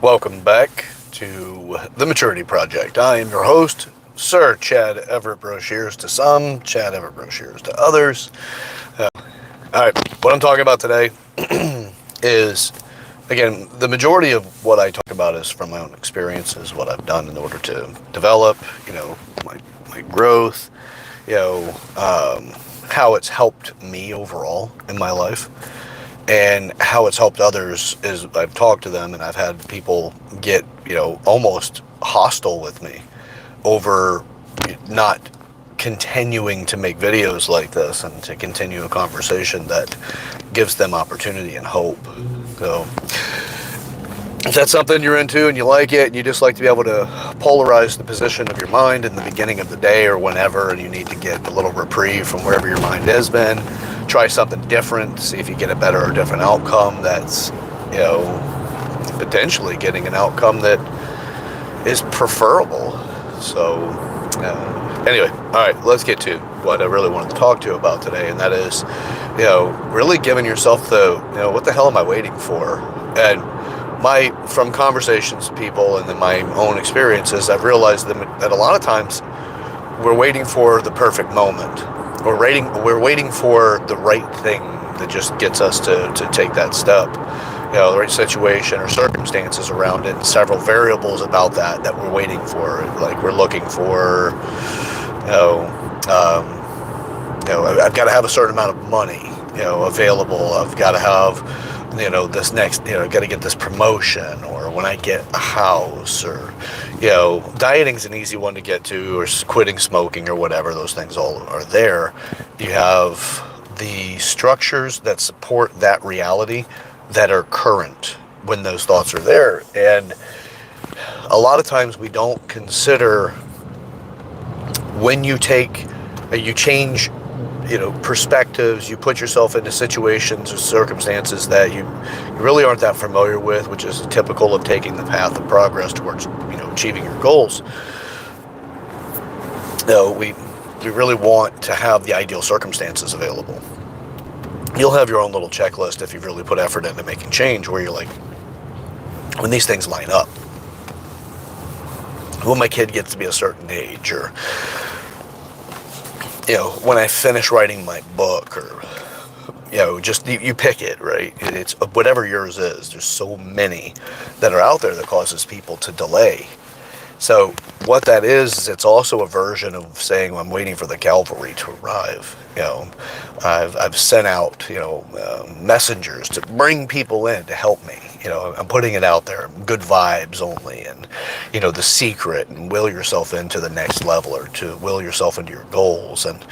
Welcome back to The Maturity Project. I am your host, Sir Chad Everett Broshears to some, Chad Everett Broshears to others. Alright, what I'm talking about today is, again, the majority of what I talk about is from my own experiences, what I've done in order to develop, my growth, how it's helped me overall in my life. And how it's helped others is I've talked to them and I've had people get, almost hostile with me over not continuing to make videos like this and to continue a conversation that gives them opportunity and hope. So if that's something you're into and you like it and you just like to be able to polarize the position of your mind in the beginning of the day or whenever, and you need to get a little reprieve from wherever your mind has been, try something different, see if you get a better or different outcome that's, potentially getting an outcome that is preferable. So anyway, all right, let's get to what I really wanted to talk to you about today, and that is, really giving yourself the, what the hell am I waiting for? And from conversations with people and then my own experiences, I've realized that a lot of times we're waiting for the perfect moment. We're waiting for the right thing that just gets us to take that step. The right situation or circumstances around it, and several variables about that we're waiting for. Like we're looking for, I've got to have a certain amount of money, available. I've got to have, this next, got to get this promotion, or when I get a house, or, dieting's an easy one to get to, or quitting smoking or whatever. Those things all are there. You have the structures that support that reality that are current when those thoughts are there. And a lot of times we don't consider when you change, perspectives, you put yourself into situations or circumstances that you really aren't that familiar with, which is typical of taking the path of progress towards, achieving your goals. We really want to have the ideal circumstances available. You'll have your own little checklist if you've really put effort into making change, where you're like, when these things line up, when my kid gets to be a certain age, or when I finish writing my book, or, just you pick it, right? It's whatever yours is. There's so many that are out there that causes people to delay. So what that is it's also a version of saying, well, I'm waiting for the cavalry to arrive. I've sent out, messengers to bring people in to help me. I'm putting it out there, good vibes only, and, The Secret, and will yourself into the next level, or to will yourself into your goals. And,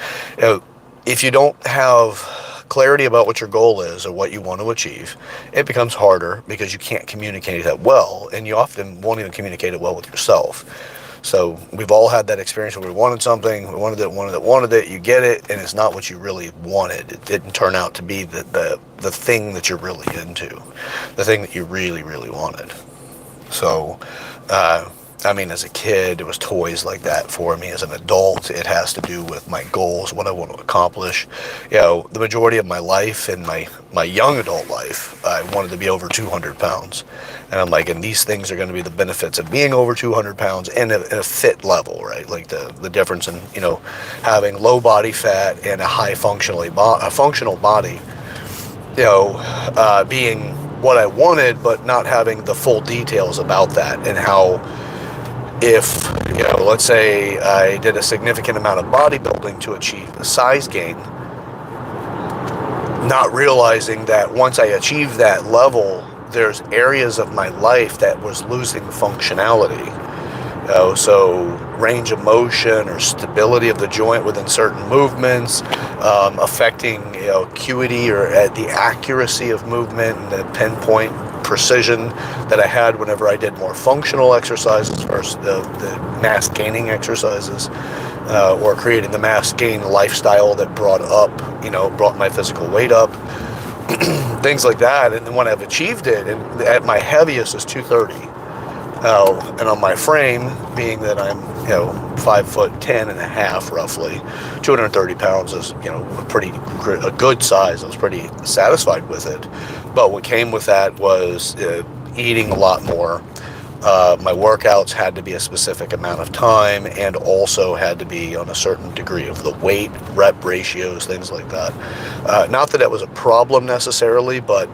if you don't have clarity about what your goal is or what you want to achieve, it becomes harder because you can't communicate that well, and you often won't even communicate it well with yourself. So we've all had that experience where we wanted something, we wanted it, you get it, and it's not what you really wanted. It didn't turn out to be the thing that you're really into, the thing that you really, really wanted. So, as a kid, it was toys like that for me. As an adult, it has to do with my goals, what I want to accomplish. The majority of my life, in my young adult life, I wanted to be over 200 pounds. And I'm like, and these things are going to be the benefits of being over 200 pounds in a fit level, right? Like the difference in, having low body fat and a high functional body, being what I wanted, but not having the full details about that, and how, if, let's say I did a significant amount of bodybuilding to achieve a size gain, not realizing that once I achieved that level, there's areas of my life that was losing functionality. So range of motion or stability of the joint within certain movements, affecting, acuity or the accuracy of movement and the pinpoint precision that I had whenever I did more functional exercises versus the mass gaining exercises, or creating the mass gain lifestyle that brought my physical weight up, things like that. And then when I've achieved it, and at my heaviest is 230, and on my frame, being that I'm 5'10" and a half roughly, 230 pounds is a good size. I was pretty satisfied with it. But what came with that was eating a lot more, My workouts had to be a specific amount of time and also had to be on a certain degree of the weight, rep ratios, things like that. Not that it was a problem necessarily, but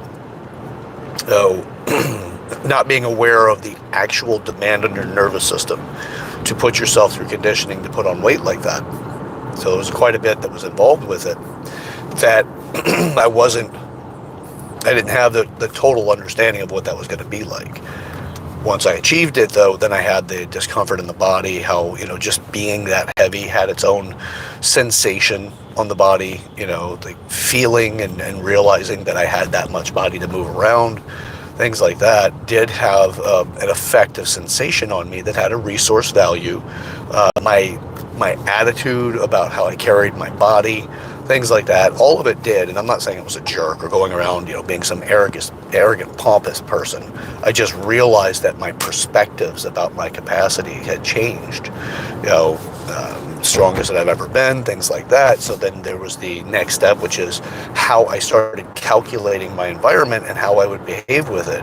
not being aware of the actual demand on your nervous system to put yourself through conditioning to put on weight like that. So there was quite a bit that was involved with it that I didn't have the total understanding of what that was going to be like. Once I achieved it, though, then I had the discomfort in the body, how, just being that heavy had its own sensation on the body, the feeling and realizing that I had that much body to move around, things like that did have an effect of sensation on me that had a resource value. My attitude about how I carried my body, things like that, all of it did. And I'm not saying I was a jerk or going around, being some arrogant, pompous person. I just realized that my perspectives about my capacity had changed. Strongest that I've ever been, things like that. So then there was the next step, which is how I started calculating my environment and how I would behave with it.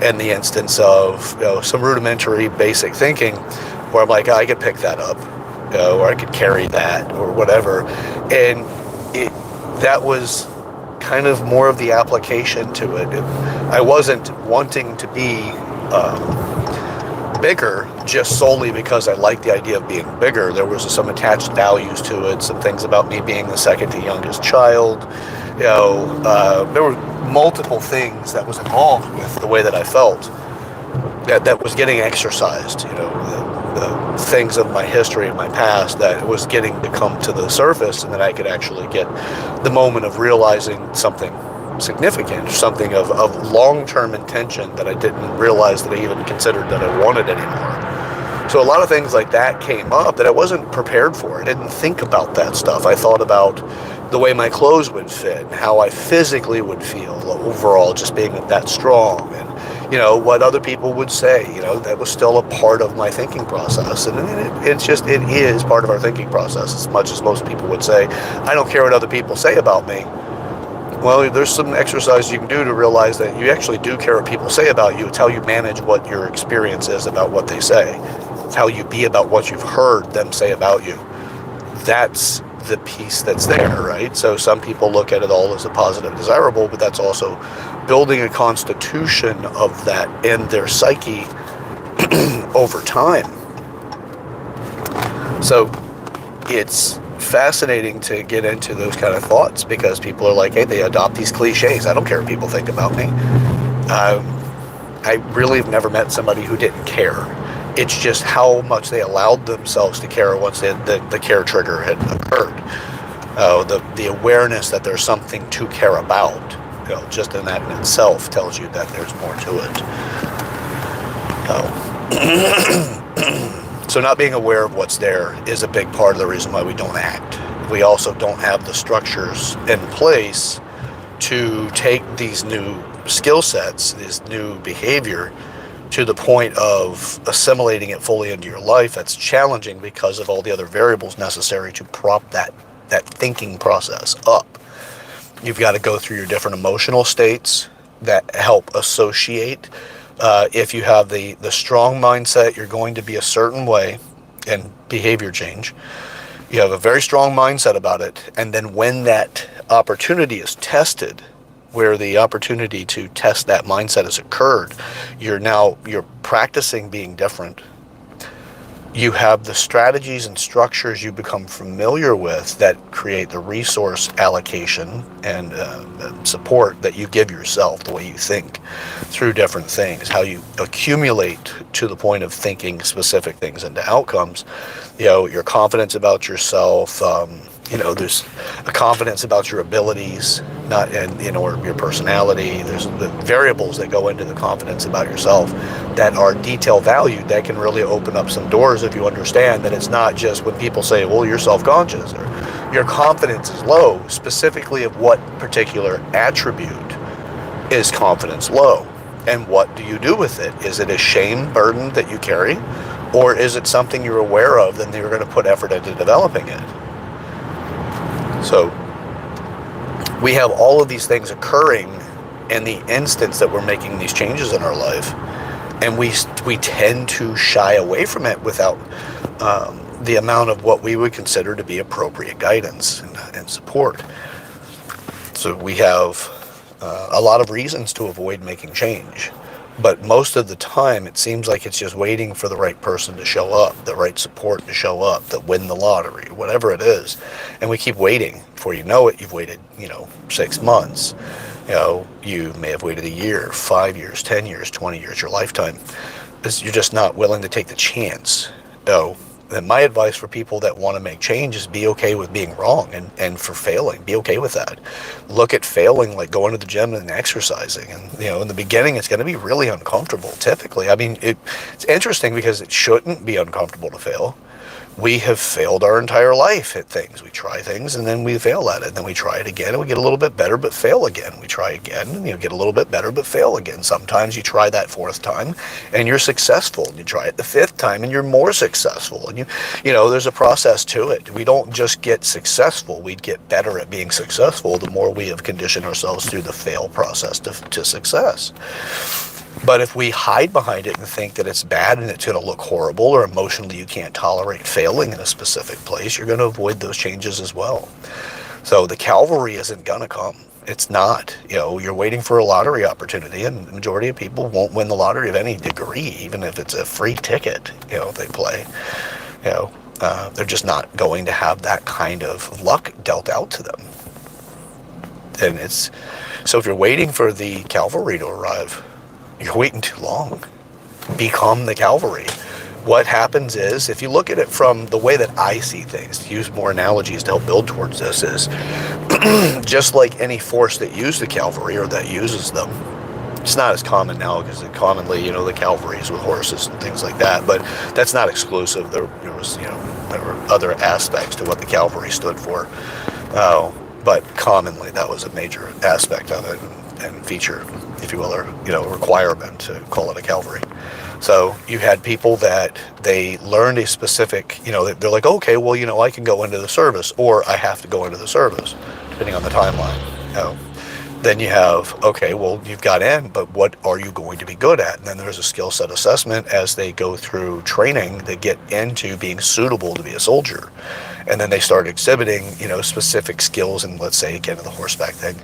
And the instance of some rudimentary basic thinking where I'm like, I could pick that up, or I could carry that or whatever. And that was kind of more of the application to it. I wasn't wanting to be bigger just solely because I liked the idea of being bigger. There was some attached values to it, some things about me being the second to youngest child. There were multiple things that was involved with the way that I felt that was getting exercised. The things of my history and my past that was getting to come to the surface, and then I could actually get the moment of realizing something significant, something of long-term intention that I didn't realize that I even considered that I wanted anymore. So a lot of things like that came up that I wasn't prepared for. I didn't think about that stuff. I thought about the way my clothes would fit and how I physically would feel overall, just being that strong, and what other people would say. That was still a part of my thinking process, and it is part of our thinking process, as much as most people would say, I don't care what other people say about me. Well, there's some exercise you can do to realize that you actually do care what people say about you. It's how you manage what your experience is about what they say. It's how you be about what you've heard them say about you. That's the piece that's there, right? So some people look at it all as a positive, desirable, but that's also building a constitution of that in their psyche over time. So it's fascinating to get into those kind of thoughts, because people are like, hey, they adopt these cliches. I don't care what people think about me. I really have never met somebody who didn't care. It's just how much they allowed themselves to care once the care trigger had occurred. The awareness that there's something to care about, just in that in itself tells you that there's more to it. So not being aware of what's there is a big part of the reason why we don't act. We also don't have the structures in place to take these new skill sets, this new behavior, to the point of assimilating it fully into your life. That's challenging because of all the other variables necessary to prop that thinking process up. You've got to go through your different emotional states that help associate. If you have the strong mindset, you're going to be a certain way, and behavior change. You have a very strong mindset about it, and then when that opportunity is tested, where the opportunity to test that mindset has occurred, you're practicing being different. You have the strategies and structures you become familiar with that create the resource allocation and support that you give yourself, the way you think through different things, how you accumulate to the point of thinking specific things into outcomes. Your confidence about yourself, there's a confidence about your abilities, or your personality. There's the variables that go into the confidence about yourself that are detail valued, that can really open up some doors if you understand that it's not just when people say, well, you're self-conscious or your confidence is low, specifically of what particular attribute is confidence low, and what do you do with it? Is it a shame burden that you carry, or is it something you're aware of and you're going to put effort into developing it? So we have all of these things occurring in the instance that we're making these changes in our life. And we tend to shy away from it without the amount of what we would consider to be appropriate guidance and support. So we have a lot of reasons to avoid making change. But most of the time, it seems like it's just waiting for the right person to show up, the right support to show up, to win the lottery, whatever it is. And we keep waiting. Before you know it, you've waited, 6 months. You may have waited a year, 5 years, 10 years, 20 years, your lifetime. You're just not willing to take the chance. And my advice for people that want to make change is be okay with being wrong and for failing. Be okay with that. Look at failing like going to the gym and exercising. And, in the beginning, it's going to be really uncomfortable, typically. I mean, it's interesting because it shouldn't be uncomfortable to fail. We have failed our entire life at things. We try things and then we fail at it. And then we try it again and we get a little bit better, but fail again. We try again and get a little bit better, but fail again. Sometimes you try that 4th time and you're successful. And you try it the 5th time and you're more successful. And there's a process to it. We don't just get successful. We get better at being successful the more we have conditioned ourselves through the fail process to success. But if we hide behind it and think that it's bad and it's going to look horrible or emotionally you can't tolerate failing in a specific place, you're going to avoid those changes as well. So the cavalry isn't going to come. It's not. You're waiting for a lottery opportunity, and the majority of people won't win the lottery of any degree, even if it's a free ticket, they play. They're just not going to have that kind of luck dealt out to them. And so if you're waiting for the cavalry to arrive, you're waiting too long. Become the cavalry. What happens is, if you look at it from the way that I see things, to use more analogies to help build towards this, is just like any force that used the cavalry or that uses them. It's not as common now because commonly, the cavalries with horses and things like that, but that's not exclusive. There were other aspects to what the cavalry stood for. But commonly that was a major aspect of it and feature, if you will, or requirement to call it a cavalry. So you had people that they learned a specific, they're like, okay, well, I can go into the service, or I have to go into the service, depending on the timeline. Then you have, okay, well, you've got in, but what are you going to be good at? And then there's a skill set assessment as they go through training. They get into being suitable to be a soldier. And then they start exhibiting, specific skills. And let's say, again, in the horseback thing,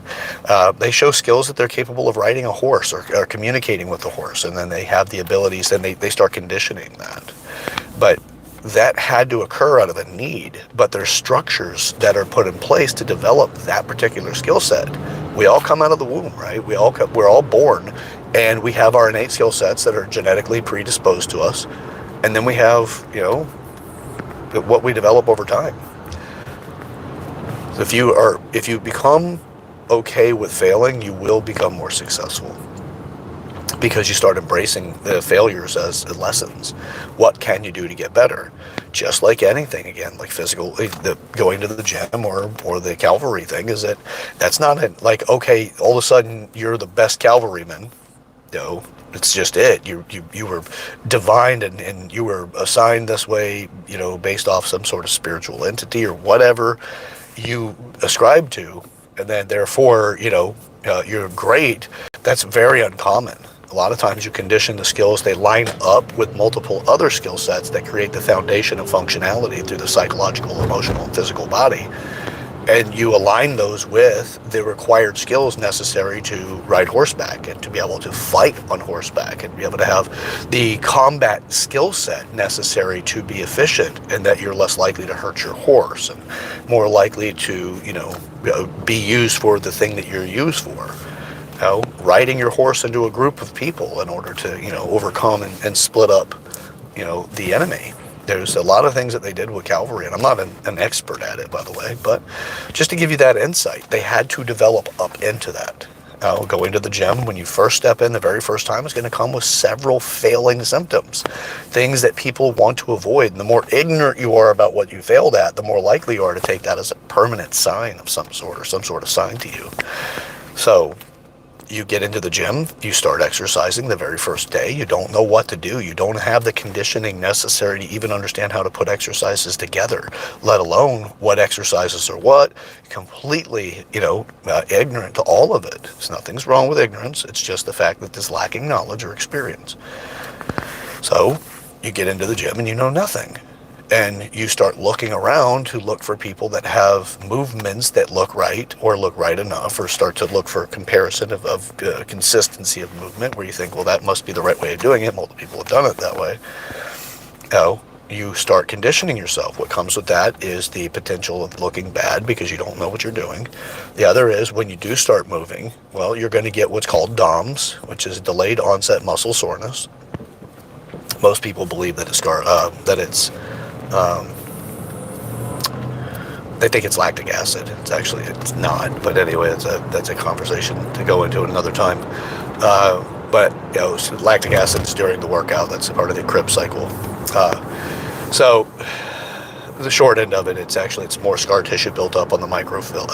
they show skills that they're capable of riding a horse or communicating with the horse. And then they have the abilities, and they start conditioning that. But that had to occur out of a need, but there's structures that are put in place to develop that particular skill set. We all come out of the womb, right? We're all born, and we have our innate skill sets that are genetically predisposed to us, and then we have, what we develop over time. So if you become okay with failing, you will become more successful, because you start embracing the failures as lessons. What can you do to get better? Just like anything, again, like physical, going to the gym or the cavalry thing, is that's not like, okay, all of a sudden you're the best cavalryman. It's just it. You were divined and you were assigned this way, based off some sort of spiritual entity or whatever you ascribe to, and then therefore, you're great. That's very uncommon. A lot of times you condition the skills, they line up with multiple other skill sets that create the foundation of functionality through the psychological, emotional, and physical body. And you align those with the required skills necessary to ride horseback and to be able to fight on horseback and be able to have the combat skill set necessary to be efficient, and that you're less likely to hurt your horse and more likely to, be used for the thing that you're used for. Riding your horse into a group of people in order to, overcome and split up, the enemy. There's a lot of things that they did with cavalry, and I'm not an expert at it, by the way, but just to give you that insight, they had to develop up into that. Going to the gym, when you first step in the very first time, is going to come with several failing symptoms, things that people want to avoid. And the more ignorant you are about what you failed at, the more likely you are to take that as a permanent sign of some sort, or some sort of sign to you. So You get into the gym, you start exercising the very first day. You don't know what to do. You don't have the conditioning necessary to even understand how to put exercises together, let alone what exercises are what. Completely, ignorant to all of it. Nothing's wrong with ignorance. It's just the fact that there's lacking knowledge or experience. So you get into the gym and you know nothing. And you start looking around to look for people that have movements that look right or look right enough, or start to look for a comparison of consistency of movement, where you think, well, that must be the right way of doing it. Multiple people have done it that way. You start conditioning yourself. What comes with that is the potential of looking bad because you don't know what you're doing. The other is, when you do start moving, well, you're going to get what's called DOMS, which is delayed onset muscle soreness. Most people believe that they think it's lactic acid. It's not. But anyway, that's a conversation to go into at another time. But so lactic acid is during the workout. That's part of the Krebs cycle. So the short end of it, it's more scar tissue built up on the microfilm,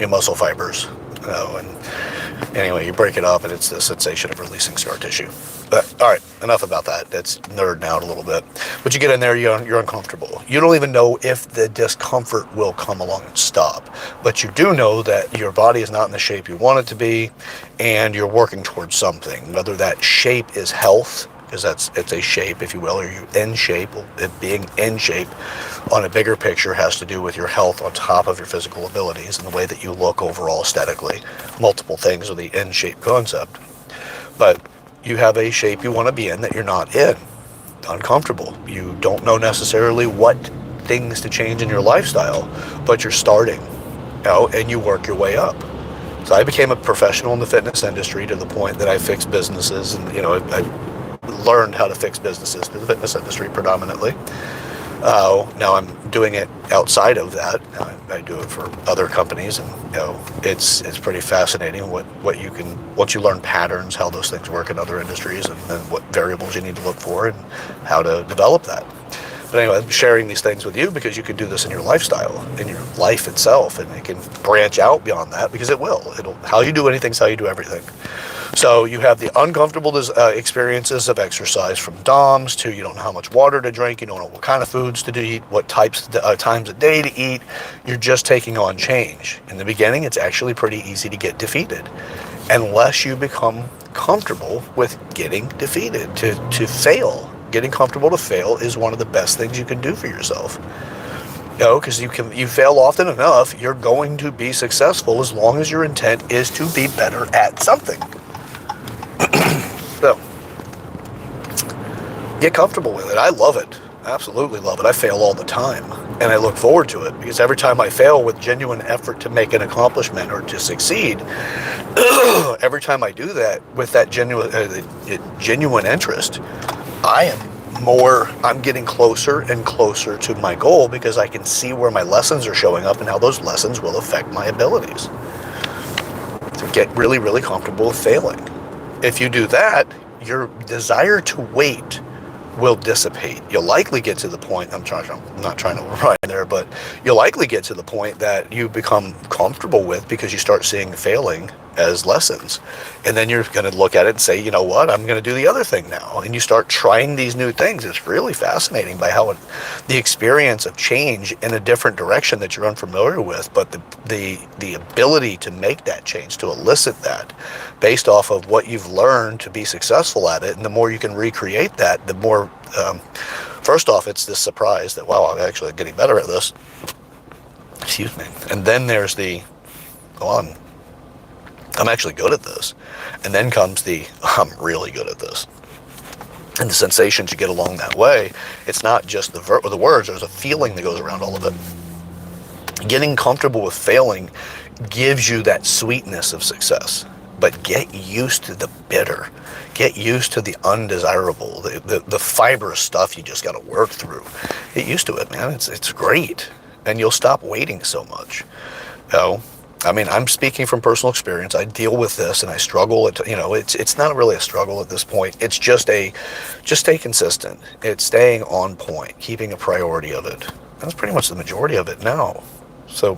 your muscle fibers. And anyway, you break it up, and it's the sensation of releasing scar tissue. But all right, enough about that. That's nerding out a little bit. But you get in there, you're uncomfortable. You don't even know if the discomfort will come along and stop. But you do know that your body is not in the shape you want it to be, and you're working towards something. Whether that shape is health, because it's a shape, if you will, or you in shape. Being in shape on a bigger picture has to do with your health on top of your physical abilities and the way that you look overall aesthetically. Multiple things are the in shape concept. But you have a shape you want to be in that you're not in. Uncomfortable. You don't know necessarily what things to change in your lifestyle, but you're starting, and you work your way up. So I became a professional in the fitness industry to the point that I fixed businesses, and I learned how to fix businesses through the fitness industry predominantly. Now I'm doing it outside of that. I do it for other companies, and it's pretty fascinating what you can, once you learn patterns, how those things work in other industries, and what variables you need to look for and how to develop that. But anyway, I'm sharing these things with you because you can do this in your lifestyle, in your life itself, and it can branch out beyond that, because it will. How you do anything is how you do everything. So you have the uncomfortable experiences of exercise, from DOMS to you don't know how much water to drink, you don't know what kind of foods to eat, what times a day to eat. You're just taking on change. In the beginning, it's actually pretty easy to get defeated, unless you become comfortable with getting defeated, to fail. Getting comfortable to fail is one of the best things you can do for yourself. Because you fail often enough, you're going to be successful as long as your intent is to be better at something. So, get comfortable with it. I love it. Absolutely love it. I fail all the time, and I look forward to it, because every time I fail with genuine effort to make an accomplishment or to succeed, every time I do that with that genuine interest, I'm getting closer and closer to my goal, because I can see where my lessons are showing up and how those lessons will affect my abilities. So get really, really comfortable with failing. If you do that, your desire to wait will dissipate. You'll likely get to the point, I'm not trying to rhyme there, but you'll likely get to the point that you become comfortable with, because you start seeing failing as lessons. And then you're going to look at it and say, you know what, I'm going to do the other thing now. And you start trying these new things. It's really fascinating by how the experience of change in a different direction that you're unfamiliar with, but the ability to make that change, to elicit that based off of what you've learned to be successful at it. And the more you can recreate that, the more, first off, it's this surprise that, wow, I'm actually getting better at this. Excuse me. And then there's I'm actually good at this. And then comes I'm really good at this. And the sensations you get along that way, it's not just the words, there's a feeling that goes around all of it. Getting comfortable with failing gives you that sweetness of success. But get used to the bitter. Get used to the undesirable, the fibrous stuff you just got to work through. Get used to it, man. It's great. And you'll stop waiting so much. I'm speaking from personal experience. I deal with this, and I struggle. It's not really a struggle at this point. It's just stay consistent. It's staying on point, keeping a priority of it. That's pretty much the majority of it now. So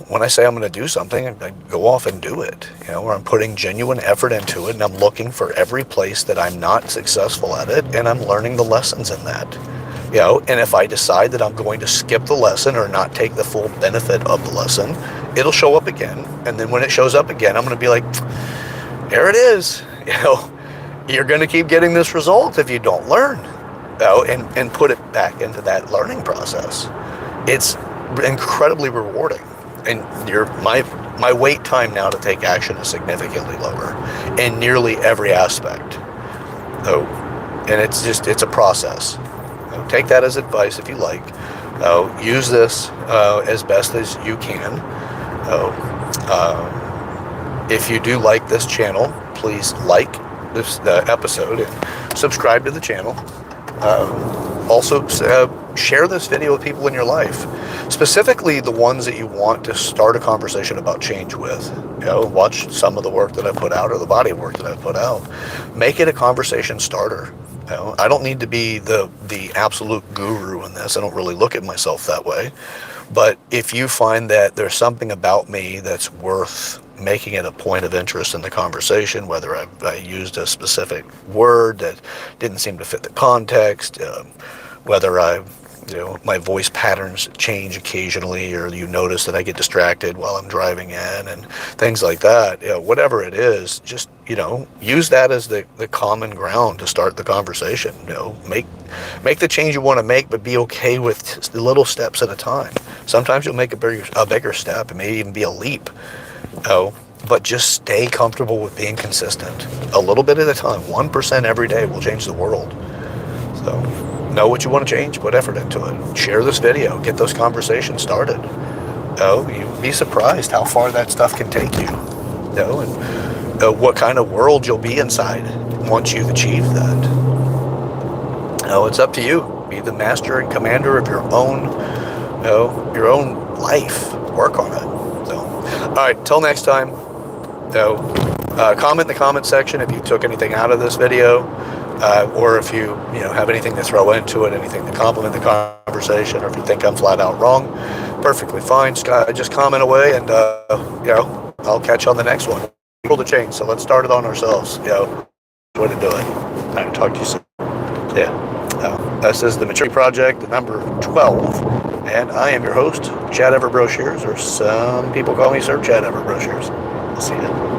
when I say I'm going to do something, I go off and do it, where I'm putting genuine effort into it, and I'm looking for every place that I'm not successful at it, and I'm learning the lessons in that. And if I decide that I'm going to skip the lesson or not take the full benefit of the lesson, it'll show up again. And then when it shows up again, I'm going to be like, there it is. You're going to keep getting this result if you don't learn, and put it back into that learning process. It's incredibly rewarding. And my wait time now to take action is significantly lower in nearly every aspect. And it's a process. Take that as advice if you like. Use this as best as you can. If you do like this channel, please like this episode and subscribe to the channel. Also, share this video with people in your life, specifically the ones that you want to start a conversation about change with. Watch some of the work that I put out, or the body of work that I put out. Make it a conversation starter. I don't need to be the absolute guru in this. I don't really look at myself that way. But if you find that there's something about me that's worth making it a point of interest in the conversation, whether I used a specific word that didn't seem to fit the context, whether my voice patterns change occasionally, or you notice that I get distracted while I'm driving in and things like that, whatever it is, just, use that as the common ground to start the conversation. Make the change you want to make, but be okay with the little steps at a time. Sometimes you'll make a bigger step. It may even be a leap. But just stay comfortable with being consistent. A little bit at a time. 1% every day will change the world. So know what you want to change, put effort into it. Share this video, get those conversations started. You'd be surprised how far that stuff can take you. And what kind of world you'll be inside once you've achieved that. It's up to you. Be the master and commander of your own life. Work on it. So, all right, till next time. Comment in the comment section if you took anything out of this video. Or if you have anything to throw into it, anything to compliment the conversation, or if you think I'm flat out wrong, perfectly fine. Just comment away, and I'll catch you on the next one. People to change, so let's start it on ourselves. Way to do it. All right, talk to you soon. This is the Maturity Project, number 12, and I am your host, Chad Broshears, or some people call me Sir Chad Broshears. I'll see you.